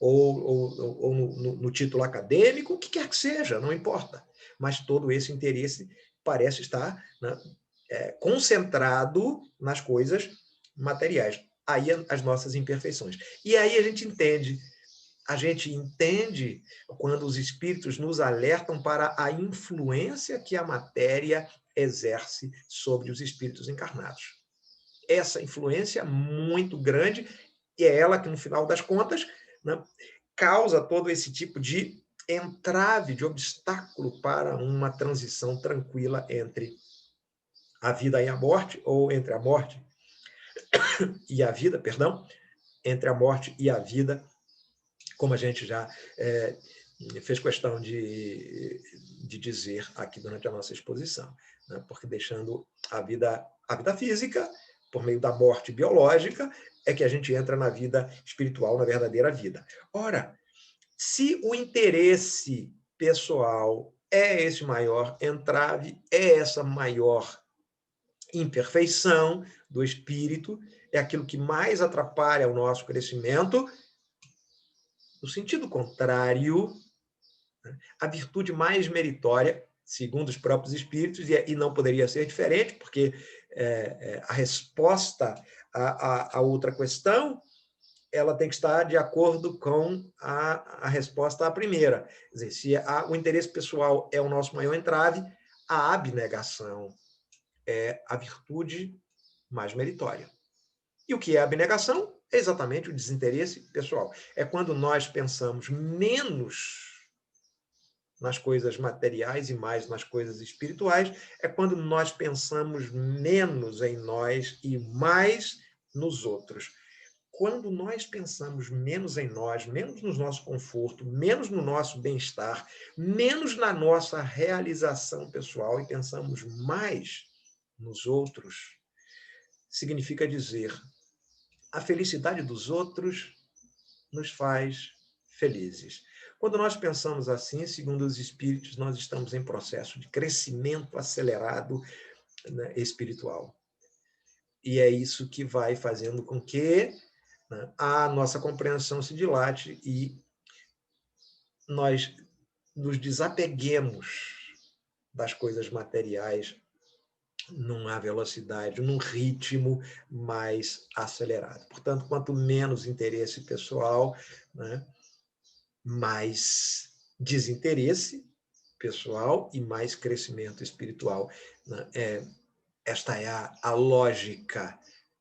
ou no título acadêmico, o que quer que seja, não importa. Mas todo esse interesse parece estar, né, concentrado nas coisas materiais. Aí as nossas imperfeições. E aí a gente entende quando os espíritos nos alertam para a influência que a matéria exerce sobre os espíritos encarnados. Essa influência muito grande, e é ela que, no final das contas, né, causa todo esse tipo de entrave, de obstáculo para uma transição tranquila entre a vida e a morte, ou entre a morte e a vida, perdão, entre a morte e a vida, como a gente já fez questão de dizer aqui durante a nossa exposição, né? Porque deixando a vida física, por meio da morte biológica, é que a gente entra na vida espiritual, na verdadeira vida. Ora, se o interesse pessoal é esse maior entrave, é essa maior imperfeição do espírito, é aquilo que mais atrapalha o nosso crescimento, no sentido contrário, a virtude mais meritória, segundo os próprios espíritos, e não poderia ser diferente, porque a resposta à outra questão, ela tem que estar de acordo com a resposta à primeira. Quer dizer, se o interesse pessoal é o nosso maior entrave, a abnegação é a virtude mais meritória. E o que é a abnegação? É exatamente o desinteresse pessoal. É quando nós pensamos menos nas coisas materiais e mais nas coisas espirituais, é quando nós pensamos menos em nós e mais nos outros. Quando nós pensamos menos em nós, menos no nosso conforto, menos no nosso bem-estar, menos na nossa realização pessoal e pensamos mais nos outros, significa dizer: a felicidade dos outros nos faz felizes. Quando nós pensamos assim, segundo os espíritos, nós estamos em processo de crescimento acelerado, né, espiritual. E é isso que vai fazendo com que, né, a nossa compreensão se dilate e nós nos desapeguemos das coisas materiais numa velocidade, num ritmo mais acelerado. Portanto, quanto menos interesse pessoal, né, mais desinteresse pessoal e mais crescimento espiritual, né? Esta é a lógica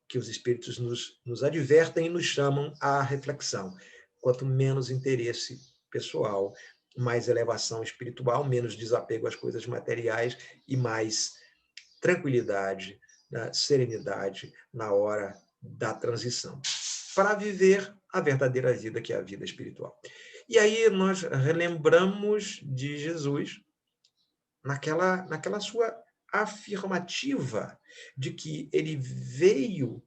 que os espíritos nos advertem e nos chamam à reflexão. Quanto menos interesse pessoal, mais elevação espiritual, menos desapego às coisas materiais e mais tranquilidade, né, serenidade na hora da transição, para viver a verdadeira vida, que é a vida espiritual. E aí nós relembramos de Jesus naquela sua afirmativa de que ele veio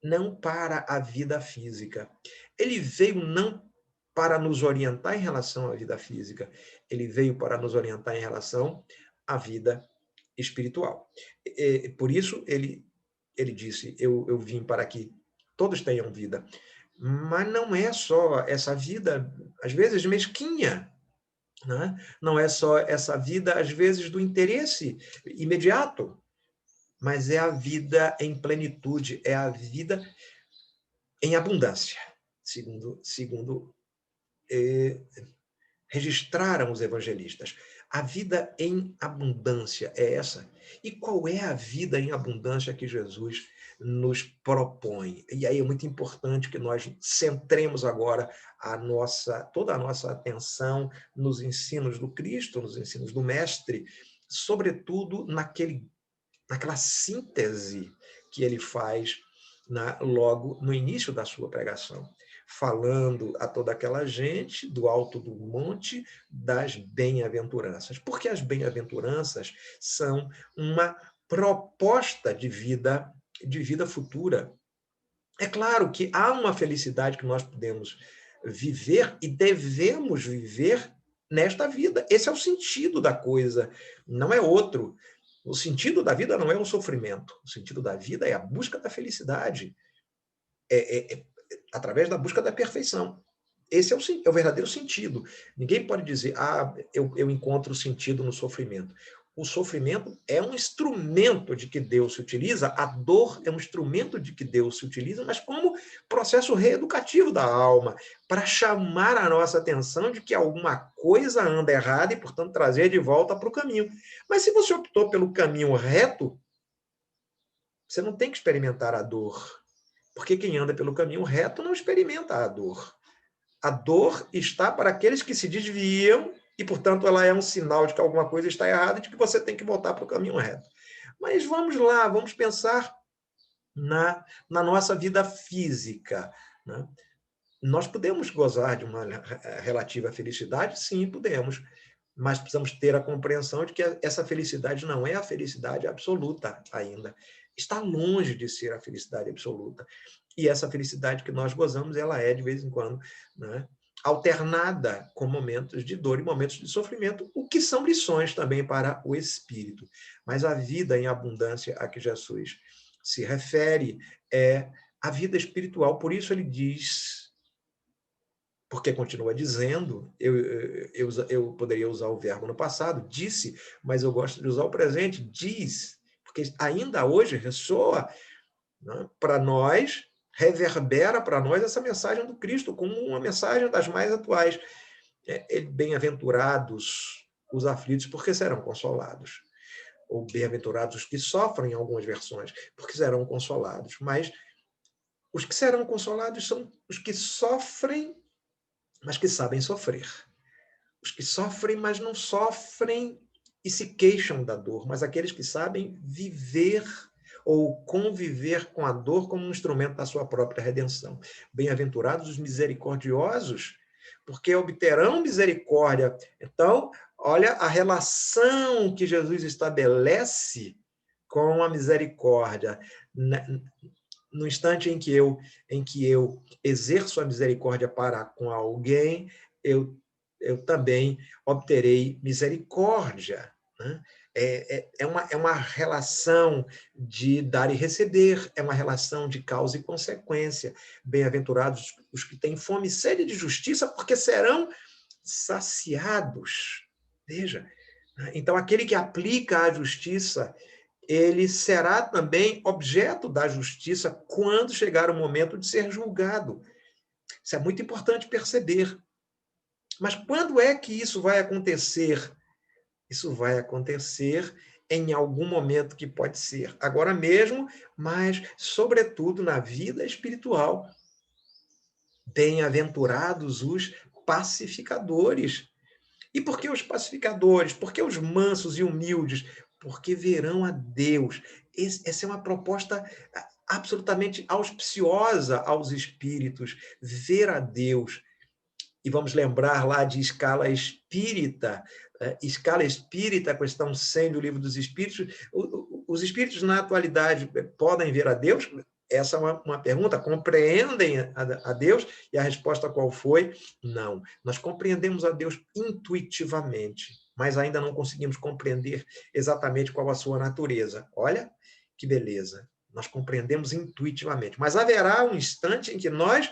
não para a vida física. Ele veio não para nos orientar em relação à vida física, ele veio para nos orientar em relação à vida espiritual. Por isso, ele disse, eu vim para que todos tenham vida. Mas não é só essa vida, às vezes, mesquinha, né? Não é só essa vida, às vezes, do interesse imediato, mas é a vida em plenitude, é a vida em abundância, segundo registraram os evangelistas. A vida em abundância é essa. E qual é a vida em abundância que Jesus nos propõe? E aí é muito importante que nós centremos agora toda a nossa atenção nos ensinos do Cristo, nos ensinos do Mestre, sobretudo naquela síntese que ele faz logo no início da sua pregação, falando a toda aquela gente do alto do monte das bem-aventuranças, porque as bem-aventuranças são uma proposta de vida futura. É claro que há uma felicidade que nós podemos viver e devemos viver nesta vida. Esse é o sentido da coisa, não é outro. O sentido da vida não é o sofrimento. O sentido da vida é a busca da felicidade, através da busca da perfeição. Esse é o verdadeiro sentido. Ninguém pode dizer, eu encontro sentido no sofrimento. O sofrimento é um instrumento de que Deus se utiliza, a dor é um instrumento de que Deus se utiliza, mas como processo reeducativo da alma, para chamar a nossa atenção de que alguma coisa anda errada e, portanto, trazer de volta para o caminho. Mas se você optou pelo caminho reto, você não tem que experimentar a dor, porque quem anda pelo caminho reto não experimenta a dor. A dor está para aqueles que se desviam e, portanto, ela é um sinal de que alguma coisa está errada e de que você tem que voltar para o caminho reto. Mas vamos lá, vamos pensar na nossa vida física, né? Nós podemos gozar de uma relativa felicidade? Sim, podemos. Mas precisamos ter a compreensão de que essa felicidade não é a felicidade absoluta ainda. Está longe de ser a felicidade absoluta. E essa felicidade que nós gozamos, ela é, de vez em quando, né, alternada com momentos de dor e momentos de sofrimento, o que são lições também para o espírito. Mas a vida em abundância a que Jesus se refere é a vida espiritual. Por isso ele diz, porque continua dizendo, eu poderia usar o verbo no passado, disse, mas eu gosto de usar o presente, diz, porque ainda hoje ressoa, né, para nós, reverbera para nós essa mensagem do Cristo, como uma mensagem das mais atuais. Bem-aventurados os aflitos, porque serão consolados. Ou bem-aventurados os que sofrem, em algumas versões, porque serão consolados. Mas os que serão consolados são os que sofrem, mas que sabem sofrer. Os que sofrem, mas não sofrem e se queixam da dor, mas aqueles que sabem viver ou conviver com a dor como um instrumento da sua própria redenção. Bem-aventurados os misericordiosos, porque obterão misericórdia. Então, olha a relação que Jesus estabelece com a misericórdia. No instante em que eu exerço a misericórdia para com alguém, eu também obterei misericórdia, né? É uma relação de dar e receber, é uma relação de causa e consequência. Bem-aventurados os que têm fome e sede de justiça, porque serão saciados. Veja, então aquele que aplica a justiça, ele será também objeto da justiça quando chegar o momento de ser julgado. Isso é muito importante perceber. Mas quando é que isso vai acontecer? Isso vai acontecer em algum momento que pode ser agora mesmo, mas, sobretudo, na vida espiritual. Bem-aventurados os pacificadores. E por que os pacificadores? Por que os mansos e humildes? Porque verão a Deus. Essa é uma proposta absolutamente auspiciosa aos espíritos, ver a Deus. E vamos lembrar lá de escala espírita, questão 100 do Livro dos Espíritos. Os espíritos, na atualidade, podem ver a Deus? Essa é uma pergunta. Compreendem a Deus? E a resposta qual foi? Não. Nós compreendemos a Deus intuitivamente, mas ainda não conseguimos compreender exatamente qual a sua natureza. Olha que beleza. Nós compreendemos intuitivamente. Mas haverá um instante em que nós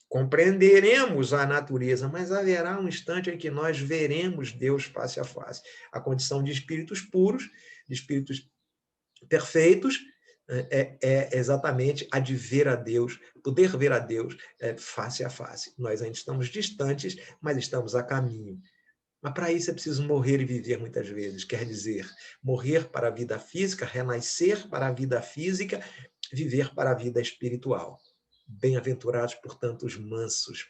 compreenderemos a natureza, mas haverá um instante em que nós veremos Deus face a face. A condição de espíritos puros, de espíritos perfeitos, é exatamente a de ver a Deus, poder ver a Deus face a face. Nós ainda estamos distantes, mas estamos a caminho. Mas para isso é preciso morrer e viver muitas vezes. Quer dizer, morrer para a vida física, renascer para a vida física, viver para a vida espiritual. Bem-aventurados, portanto, os mansos,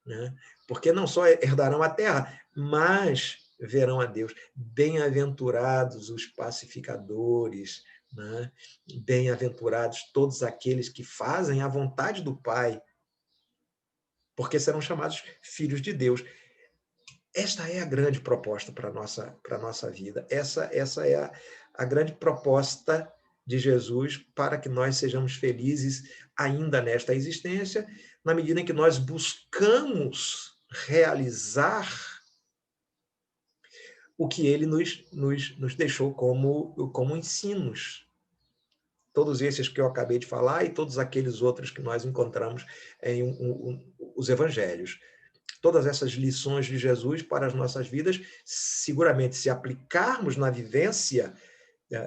né? Porque não só herdarão a terra, mas verão a Deus. Bem-aventurados os pacificadores, né? Bem-aventurados todos aqueles que fazem a vontade do Pai, porque serão chamados filhos de Deus. Esta é a grande proposta para a nossa vida. Essa é a grande proposta de Jesus para que nós sejamos felizes ainda nesta existência, na medida em que nós buscamos realizar o que ele nos deixou como ensinos. Todos esses que eu acabei de falar e todos aqueles outros que nós encontramos em os evangelhos. Todas essas lições de Jesus para as nossas vidas, seguramente, se aplicarmos na vivência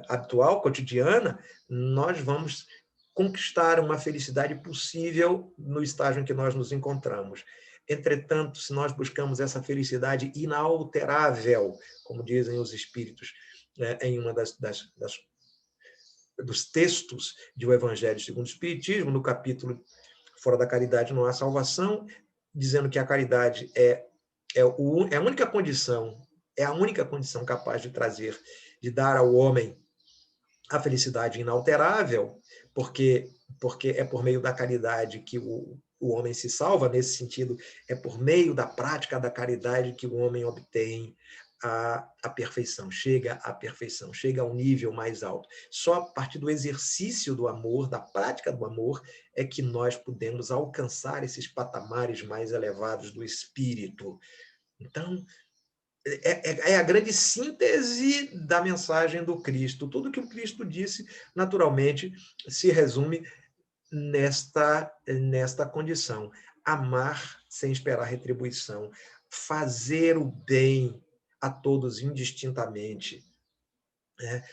habitual, cotidiana, nós vamos conquistar uma felicidade possível no estágio em que nós nos encontramos. Entretanto, se nós buscamos essa felicidade inalterável, como dizem os espíritos, em uma dos textos do Evangelho segundo o Espiritismo, no capítulo Fora da Caridade não há salvação, dizendo que a caridade é a única condição, capaz de trazer, de dar ao homem a felicidade inalterável, porque é por meio da caridade que o homem se salva, nesse sentido, é por meio da prática da caridade que o homem obtém a perfeição, chega à perfeição, chega ao nível mais alto. Só a partir do exercício do amor, da prática do amor, é que nós podemos alcançar esses patamares mais elevados do espírito. Então, é a grande síntese da mensagem do Cristo. Tudo que o Cristo disse, naturalmente, se resume nesta condição. Amar sem esperar retribuição. Fazer o bem a todos indistintamente.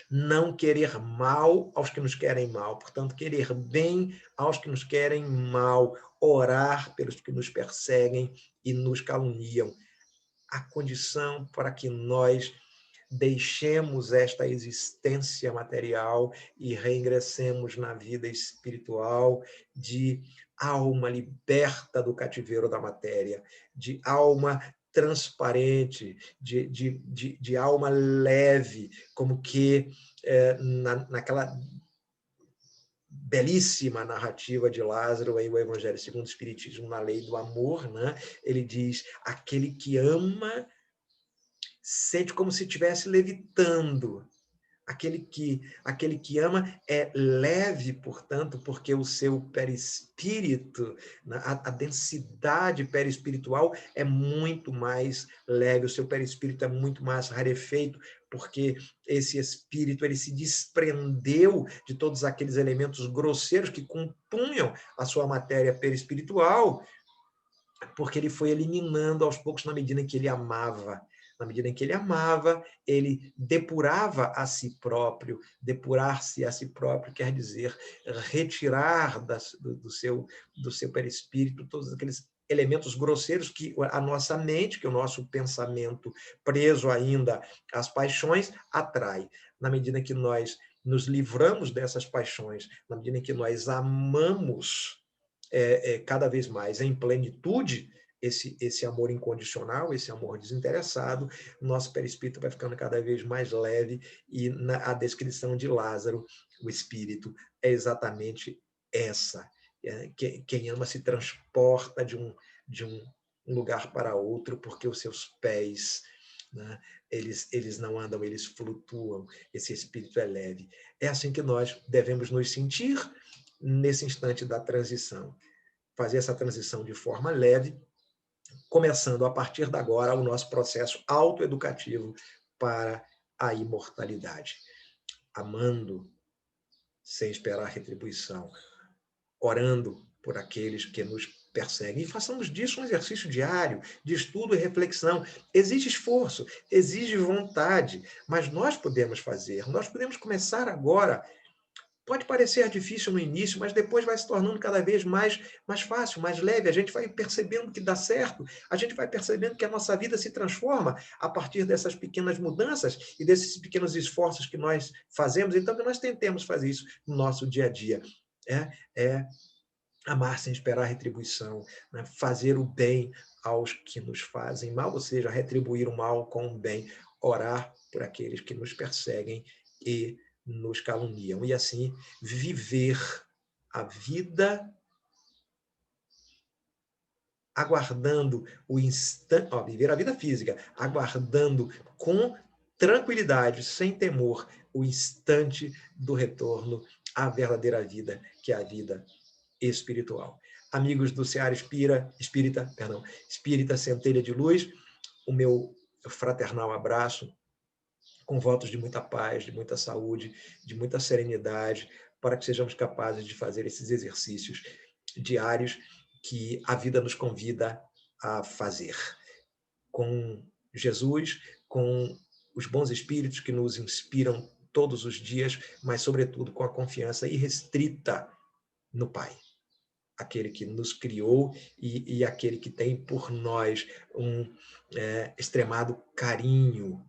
Não querer mal aos que nos querem mal. Portanto, querer bem aos que nos querem mal. Orar pelos que nos perseguem e nos caluniam. A condição para que nós deixemos esta existência material e reingressemos na vida espiritual de alma liberta do cativeiro da matéria, de alma transparente, de alma leve, como que naquela belíssima narrativa de Lázaro em O Evangelho segundo o Espiritismo, na lei do amor, né? Ele diz, aquele que ama sente como se estivesse levitando. Aquele que ama é leve, portanto, porque o seu perispírito, a densidade perispiritual é muito mais leve, o seu perispírito é muito mais rarefeito, porque esse espírito ele se desprendeu de todos aqueles elementos grosseiros que compunham a sua matéria perispiritual, porque ele foi eliminando aos poucos na medida em que ele amava. Na medida em que ele amava, ele depurava a si próprio. Depurar-se a si próprio quer dizer retirar do seu perispírito todos aqueles elementos grosseiros que a nossa mente, que o nosso pensamento preso ainda às paixões, atrai. Na medida em que nós nos livramos dessas paixões, na medida em que nós amamos cada vez mais em plenitude esse amor incondicional, esse amor desinteressado, nosso perispírito vai ficando cada vez mais leve e a descrição de Lázaro, o espírito, é exatamente essa. Quem ama se transporta de um lugar para outro porque os seus pés, né, eles não andam, eles flutuam, esse espírito é leve. É assim que nós devemos nos sentir nesse instante da transição. Fazer essa transição de forma leve, começando a partir de agora o nosso processo autoeducativo para a imortalidade. Amando sem esperar retribuição, orando por aqueles que nos perseguem. E façamos disso um exercício diário, de estudo e reflexão. Exige esforço, exige vontade, mas nós podemos fazer, nós podemos começar agora. Pode parecer difícil no início, mas depois vai se tornando cada vez mais fácil, mais leve. A gente vai percebendo que dá certo, a gente vai percebendo que a nossa vida se transforma a partir dessas pequenas mudanças e desses pequenos esforços que nós fazemos. Então, que nós tentemos fazer isso no nosso dia a dia. É amar sem esperar retribuição, né? Fazer o bem aos que nos fazem mal, ou seja, retribuir o mal com o bem, orar por aqueles que nos perseguem e nos caluniam, e assim viver a vida aguardando o instante, viver a vida física, aguardando com tranquilidade, sem temor, o instante do retorno à verdadeira vida, que é a vida espiritual. Amigos do Seara Espírita Centelha de Luz, o meu fraternal abraço, com votos de muita paz, de muita saúde, de muita serenidade, para que sejamos capazes de fazer esses exercícios diários que a vida nos convida a fazer. Com Jesus, com os bons espíritos que nos inspiram todos os dias, mas, sobretudo, com a confiança irrestrita no Pai, aquele que nos criou e aquele que tem por nós um extremado carinho,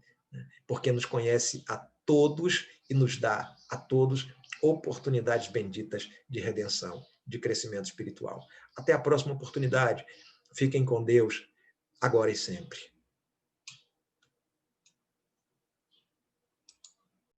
porque nos conhece a todos e nos dá a todos oportunidades benditas de redenção, de crescimento espiritual. Até a próxima oportunidade. Fiquem com Deus, agora e sempre.